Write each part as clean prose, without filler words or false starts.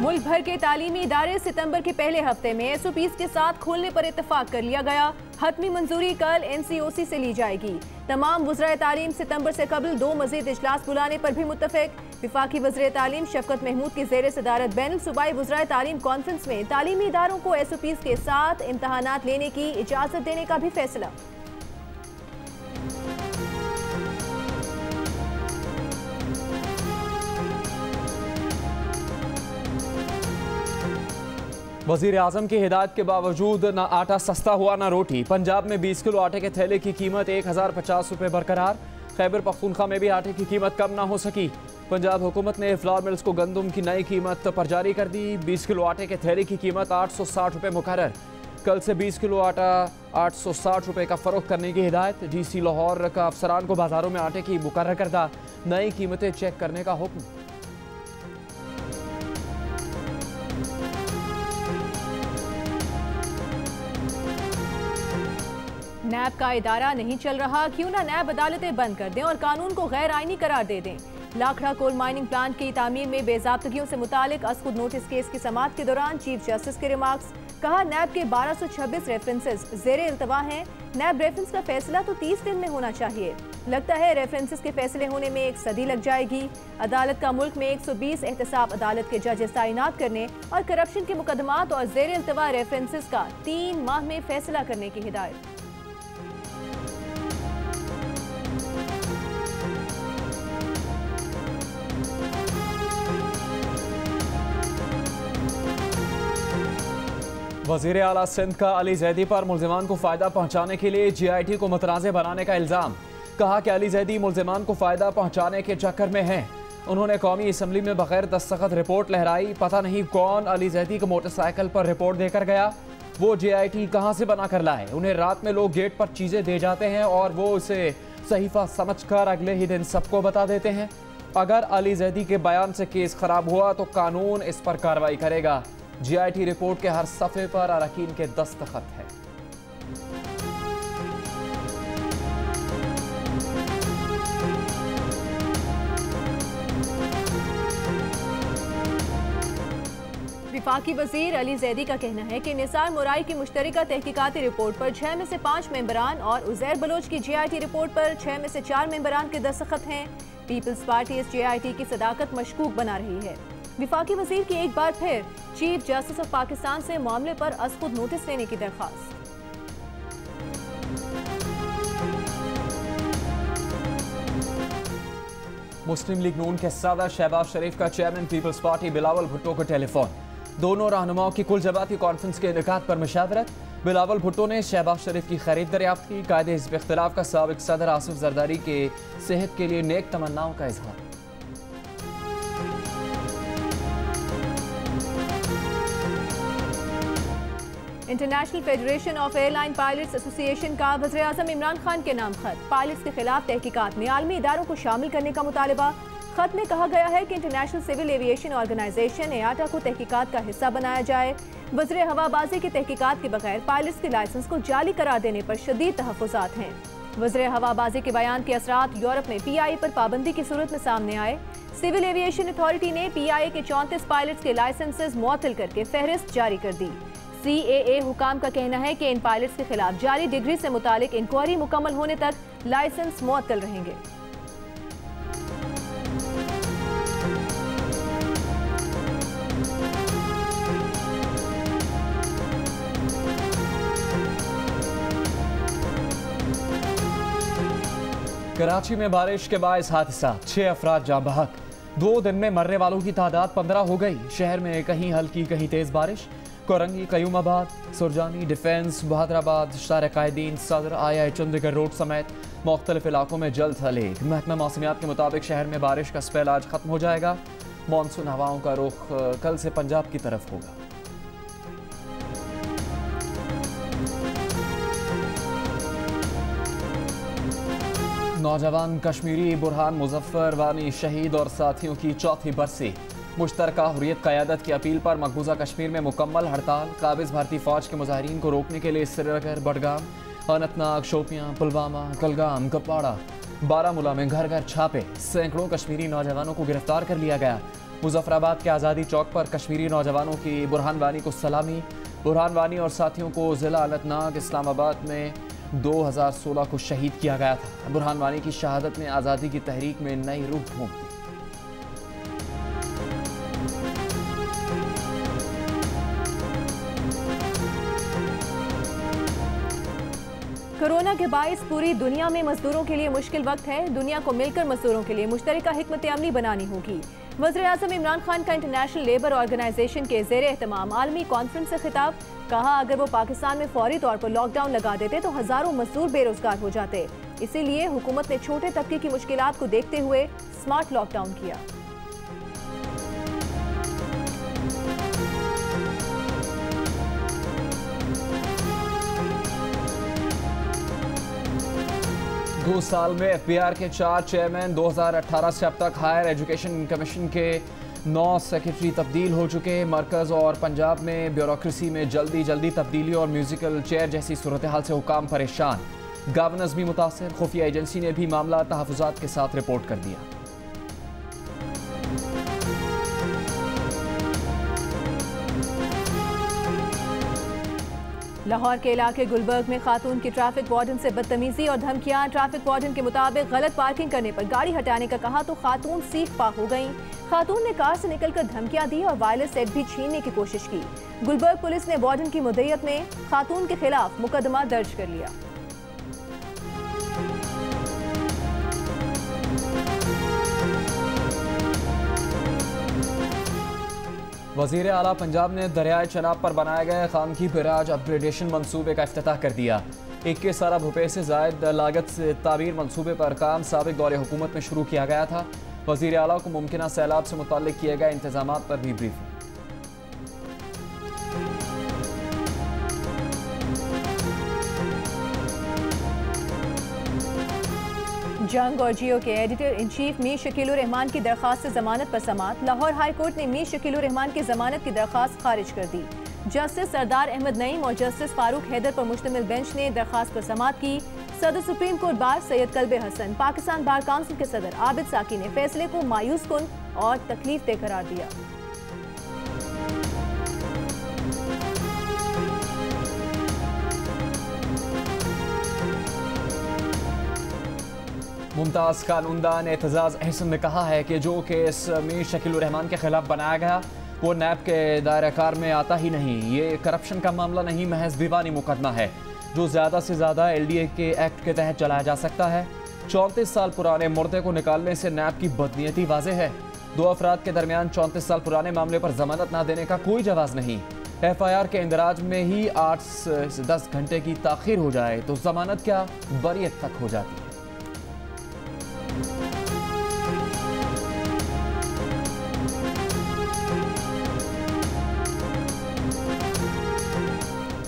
मुल्क भर के तालीमी इदारे सितंबर के पहले हफ्ते में SOPs के साथ खोलने पर इत्तेफाक कर लिया गया। हतमी मंजूरी कल NCOC से ली जाएगी। तमाम वज़राए तालीम सितंबर से कबल 2 मज़ीद इजलास बुलाने पर भी मुत्तफिक। विफाकी वज़ीर तालीम शफकत महमूद की ज़ेर सदारत बैनुल सूबाई वज़राए तालीम कॉन्फ्रेंस में तालीमी इदारों को SOPs के साथ इम्तहानात लेने की इजाज़त देने का भी फैसला। वज़ीर आज़म की हिदायत के बावजूद न आटा सस्ता हुआ न रोटी। पंजाब में 20 किलो आटे के थैले की कीमत 1050 रुपये बरकरार। खैबर पख्तूनख्वा में भी आटे की कीमत कम ना हो सकी। पंजाब हुकूमत ने फ्लावर मिल्स को गंदम की नई कीमत पर जारी कर दी। 20 किलो आटे के थैले की कीमत 860 रुपये मुकर्रर। कल से 20 किलो आटा 860 रुपये का फ़रोख्त करने की हिदायत। DC लाहौर का अफसरान को बाज़ारों में आटे की मुकर्रर करदा नई कीमतें चेक करने का हुक्म। नैब का इदारा नहीं चल रहा, क्यों ना नैब अदालतें बंद कर दें और कानून को गैर आईनी करार दे दें। लाखड़ा कोल माइनिंग प्लांट की तामीर में बेज़ाब्तगियों से मुतालिक असखुद नोटिस केस की समाअत के दौरान चीफ जस्टिस के रिमार्क्स। कहा, नैब के 1226 रेफरेंसेस ज़ेरे इल्तवा हैं। नैब रेफरेंस का फैसला तो 30 दिन में होना चाहिए। लगता है रेफरेंसेस के फैसले होने में 1 सदी लग जाएगी। अदालत का मुल्क में 120 एहतसाब अदालत के जजेस तैनात करने और करप्शन के मुकदमात और ज़ेरे इल्तवा रेफरेंसेस का 3 माह में फैसला करने की हिदायत। वज़ीर आला सिंध का अली जैदी पर मुल्ज़िमान को फ़ायदा पहुँचाने के लिए GIT को मुतनाज़े बनाने का इल्ज़ाम। कहा कि अली जैदी मुल्ज़िमान को फ़ायदा पहुँचाने के चक्कर में हैं। उन्होंने कौमी असम्बली में बगैर दस्तखत रिपोर्ट लहराई। पता नहीं कौन अली जैदी को मोटरसाइकिल पर रिपोर्ट देकर गया। वो GIT कहाँ से बना कर लाए। उन्हें रात में लोग गेट पर चीज़ें दे जाते हैं और वो उसे सहीफ़ा समझकर अगले ही दिन सबको बता देते हैं। अगर अली जैदी के बयान से केस ख़राब हुआ तो कानून इस पर कार्रवाई करेगा। GIT रिपोर्ट के हर सफ़े पर अरकान के दस्तखत है। विफाकी वज़ीर अली जैदी का कहना है कि निसार मुराई की मुश्तरका तहकीकाती रिपोर्ट पर 6 में से 5 मेंबरान और उज़ैर बलोच की GIT रिपोर्ट पर 6 में से 4 मेंबरान के दस्तखत हैं। पीपल्स पार्टी इस GIT की सदाकत मशकूक बना रही है। विफाकी वज़ीर की एक बार फिर चीफ जस्टिस ऑफ पाकिस्तान से मामले पर असखुद नोटिस लेने की दरख्वास्त। मुस्लिम लीग नून के सदर शहबाज शरीफ का चेयरमैन पीपल्स पार्टी बिलावल भुट्टो को टेलीफोन। दोनों रहनुमाओं की कुल जमाती कॉन्फ्रेंस के इनेकाद पर मशावरत। बिलावल भुट्टो ने शहबाज शरीफ की खरीद दरियाफ्त की। कायदे हिज़्ब इख्तिलाफ का साबिक सदर आसिफ जरदारी के सेहत के लिए नेक तमन्नाओं का इजहार। International federation of airline pilots association का वज़ीर आज़म इमरान खान के नाम खत। पायलट्स के खिलाफ तहकीकात में आलमी इदारों को शामिल करने का मुतालबा। खत में कहा गया है कि International Civil Aviation Organization EATA को तहकीकात का हिस्सा बनाया जाए। वज़ीर हवाबाजी की तहकीकात के बगैर पायलट्स के लाइसेंस को जाली करार देने पर शदीद तहफ़्फ़ुज़ात हैं। वज़ीर हवाबाजी के बयान के असरात यूरोप में PIA पर पाबंदी की सूरत में सामने आए। सिविल एविएशन अथॉरिटी ने PIA के 34 पायलट्स के लाइसेंसेज मुअत्तल करके फहरिस्त जारी कर दी। CAA हुकाम का कहना है कि इन पायलट्स के खिलाफ जाली डिग्री से मुतालिक इंक्वायरी मुकम्मल होने तक लाइसेंस मुअत्तल रहेंगे। कराची में बारिश के बायस हादसा, 6 अफराद जाँ बहक। 2 दिन में मरने वालों की तादाद 15 हो गई। शहर में कहीं हल्की कहीं तेज बारिश। कोरंगी, कयूमाबाद, सुरजानी, डिफेंस, बहादराबाद, शार कायदीन, सदर, IA, चंडीगढ़ रोड समेत मुख्तलिफ इलाकों में जल्द हलेक। महकमा मौसमियात के मुताबिक शहर में बारिश का स्पेल आज खत्म हो जाएगा। मानसून हवाओं का रुख कल से पंजाब की तरफ होगा। नौजवान कश्मीरी बुरहान मुजफ्फर वानी शहीद और साथियों की चौथी बरसी। मुश्तरका हुर्रियत क़यादत की अपील पर मकबूजा कश्मीर में मुकम्मल हड़ताल। काबिज भारतीय फ़ौज के मुजाहिरीन को रोकने के लिए श्रीनगर, बडगाम, अनंतनाग, शोपियां, पुलवामा, कुलगाम, कुपवाड़ा बारामूला में घर घर छापे, सैकड़ों कश्मीरी नौजवानों को गिरफ्तार कर लिया गया। मुजफ्फराबाद के आज़ादी चौक पर कश्मीरी नौजवानों की बुरहान वानी को सलामी। बुरहान वानी और साथियों को जिला अनंतनाग इस्लामाबाद में 2016 को शहीद किया गया था। बुरहान वानी की शहादत ने आज़ादी की तहरीक में नई रूह फूंक दी। कोरोना के बायस पूरी दुनिया में मजदूरों के लिए मुश्किल वक्त है। दुनिया को मिलकर मजदूरों के लिए मुश्तरका हिकमत अमली बनानी होगी। वज़ीर-ए-आज़म इमरान खान का इंटरनेशनल लेबर ऑर्गेनाइजेशन के ज़ेरे एहतमाम आलमी कॉन्फ्रेंस से खिताब। कहा, अगर वो पाकिस्तान में फौरी तौर पर लॉकडाउन लगा देते तो हज़ारों मजदूर बेरोजगार हो जाते। इसीलिए हुकूमत ने छोटे तबके की मुश्किलात को देखते हुए स्मार्ट लॉकडाउन किया। दो साल में FBI के 4 चेयरमैन, 2018 से अब तक हायर एजुकेशन कमीशन के 9 सेक्रेटरी तब्दील हो चुके। मरकज़ और पंजाब में ब्यूरोक्रेसी में जल्दी तब्दीली और म्यूजिकल चेयर जैसी सूरत हाल से हुकाम परेशान। गवर्नर्स भी मुतासिर। खुफिया एजेंसी ने भी मामला तहफ़्फ़ुज़ात के साथ रिपोर्ट कर दिया। लाहौर के इलाके गुलबर्ग में खातून की ट्रैफिक वार्डन से बदतमीजी और धमकियां। ट्रैफिक वार्डन के मुताबिक गलत पार्किंग करने पर गाड़ी हटाने का कहा तो खातून सीख पा हो गईं। खातून ने कार से निकलकर धमकियां दी और वायरलेस सेट भी छीनने की कोशिश की। गुलबर्ग पुलिस ने वार्डन की मुद्दईयत में खातून के खिलाफ मुकदमा दर्ज कर लिया। वज़ीर आला पंजाब ने दरियाए चनाब पर बनाए गए खानगी बैराज अपग्रेडेशन मंसूबे का इफ्तिताह कर दिया। 21 अरब रुपए से ज़ायद लागत से तामीर मंसूबे पर काम साबिक़ दौरे हुकूमत में शुरू किया गया था। वज़ीर आला को मुमकिन सैलाब से मुताल्लिक़ किए गए इंतज़ामात पर भी ब्रीफ। जंग और जियो के editor in chief Mir Shakeel उर रहमान की दरखास्त से जमानत पर समाअत। लाहौर हाई कोर्ट ने मीर शकील उर रहमान की जमानत की दरखास्त खारिज कर दी। जस्टिस सरदार अहमद नईम और जस्टिस फारूक हैदर पर मुश्तमिल बेंच ने दरखास्त पर समाअत की। सदर supreme court bar Syed Kalbe Hasan, Pakistan bar council के सदर आबिद साकी ने फैसले को मायूस कुन और तकलीफ दे करार दिया। मुमताज़ कानूनदान एतजाज़ अहसन ने कहा है कि जो केस मीर शकील उर रहमान के खिलाफ बनाया गया वो नैब के दायरे कार में आता ही नहीं। ये करप्शन का मामला नहीं, महज दीवानी मुकदमा है जो ज़्यादा से ज़्यादा LDA के एक्ट के तहत चलाया जा सकता है। 34 साल पुराने मुर्दे को निकालने से नैब की बदनीयती वाज़ेह है। 2 अफराद के दरमियान 34 साल पुराने मामले पर जमानत न देने का कोई जवाज़ नहीं। FIR के इंदराज में ही 8 से 10 घंटे की ताख़ीर हो जाए तो जमानत क्या बरियत तक हो जाती है।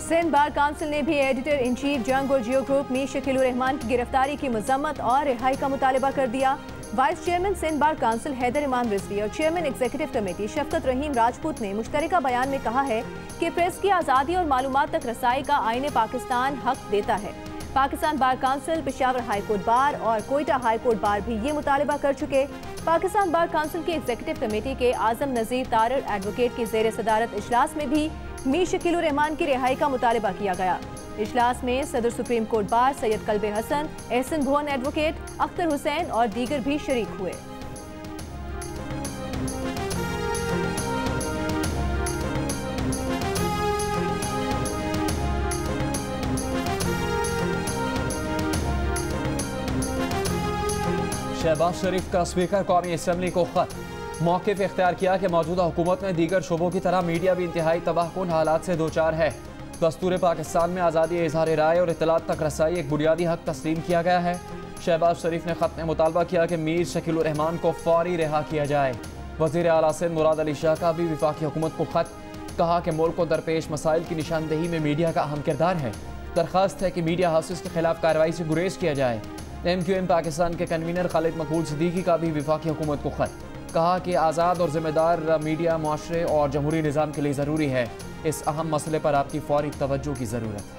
सिंध बार काउंसिल ने भी एडिटर इन चीफ जंग और जियो ग्रुप मीर शकील उर रहमान की गिरफ्तारी की मजम्मत और रिहाई का मुतालबा कर दिया। Vice chairman Sindh bar council Haider Imam Rizvi और chairman executive committee Shafqat Rahim Rajput ने मुश्तरका बयान में कहा है कि प्रेस की आज़ादी और मालूमात तक रसाई का आईन पाकिस्तान हक देता है। Pakistan bar council, Peshawar high court bar और कोयटा हाई कोर्ट बार भी ये मुतालबा कर चुके। पाकिस्तान बार काउंसिल की एग्जीक्यूटिव कमेटी के आजम नज़ीर तारर एडवोकेट की ज़ेर सदारत इजलास में भी मीर शकील उर रहमान की रिहाई का मुतालबा किया गया। इजलास में सदर supreme court bar Syed Kalbe Hasan, Ehsan भुवन एडवोकेट, अख्तर हुसैन और दीगर भी शरीक हुए। शहबाज शरीफ का स्पीकर कौमी असम्बली को खत। मौक़िफ़ इख्तियार किया कि मौजूदा हुकूमत में दीगर शोबों की तरह मीडिया भी इंतहाई तबाहकुन हालात से दो चार है। दस्तूर पाकिस्तान में आज़ादी इज़हार राय और इत्तलात तक रसाई एक बुनियादी हक तस्लीम किया गया है। शहबाज शरीफ ने खत में मुतालबा किया कि मीर शकील उर रहमान को फौरी रिहा किया जाए। वज़ीर आला सिंध मुराद अली शाह का भी वफाकी हुकूमत को खत। कहा कि मुल्क को दरपेश मसाइल की निशानदेही में मीडिया का अहम किरदार है। दरख्वास्त है कि मीडिया हाउसेस के खिलाफ कार्रवाई से गुरेज किया जाए। MQM पाकिस्तान के कन्वीनर खालिद मकबूल सिद्दीकी का भी वफाकी हुकूमत को खत। कहा कि आज़ाद और ज़िम्मेदार मीडिया मुआशरे और जमहूरी निज़ाम के लिए ज़रूरी है। इस अहम मसले पर आपकी फौरी तवज्जो की ज़रूरत है।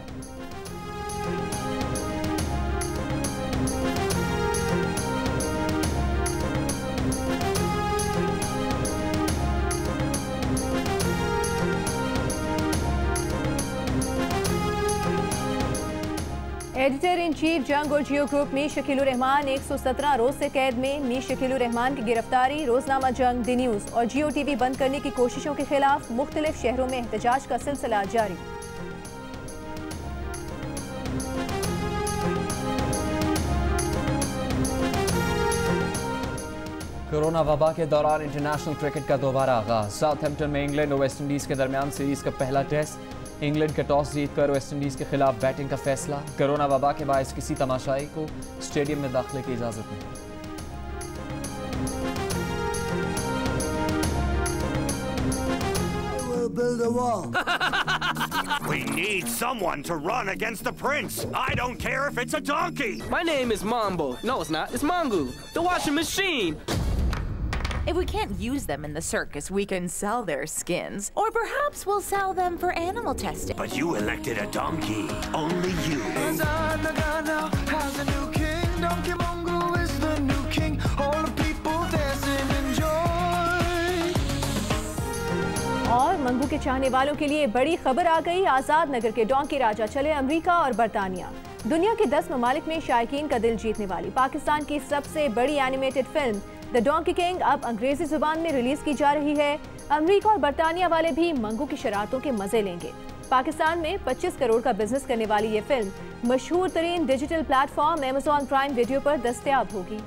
एडिटर इन चीफ जंग और जियो ग्रुप मीर शकीलुर रहमान 117 रोज से कैद में। मीर शकीलुर रहमान की गिरफ्तारी, रोजनामा जंग, दी न्यूज और जियो टीवी बंद करने की कोशिशों के खिलाफ मुख्तलिफ शहरों में एहतजाज का सिलसिला जारी। कोरोना वबा के दौरान इंटरनेशनल क्रिकेट का दोबारा आगाज। साउथहैम्पटन में इंग्लैंड और वेस्ट इंडीज के दरमियान सीरीज का पहला टेस्ट। इंग्लैंड का टॉस जीतकर वेस्ट इंडीज के खिलाफ बैटिंग का फैसला। कोरोना वबा के बायस किसी तमाशाई को स्टेडियम में दाखिले की इजाजत नहीं। Build a wall. We need someone to run against the prince. I don't care if it's a donkey. My name is Mambo. No, it's not. It's Mongo, the washing machine. If we can't use them in the circus, we can sell their skins. Or perhaps we'll sell them for animal testing. But you elected a donkey. Only you. Has a new king. Donkey Mongo is the new king. All the people dancing in joy. और मंगू के चाहने वालों के लिए बड़ी खबर आ गई। आजाद नगर के डोंकी राजा चले अमेरिका और बरतानिया। दुनिया के 10 ममालिक में शायकीन का दिल जीतने वाली पाकिस्तान की सबसे बड़ी animated film the donkey king अब अंग्रेजी जुबान में रिलीज की जा रही है। अमेरिका और बरतानिया वाले भी मंगू की शरारतों के मजे लेंगे। पाकिस्तान में 25 करोड़ का बिजनेस करने वाली ये फिल्म मशहूर तरीन digital platform Amazon prime video पर दस्तयाब होगी।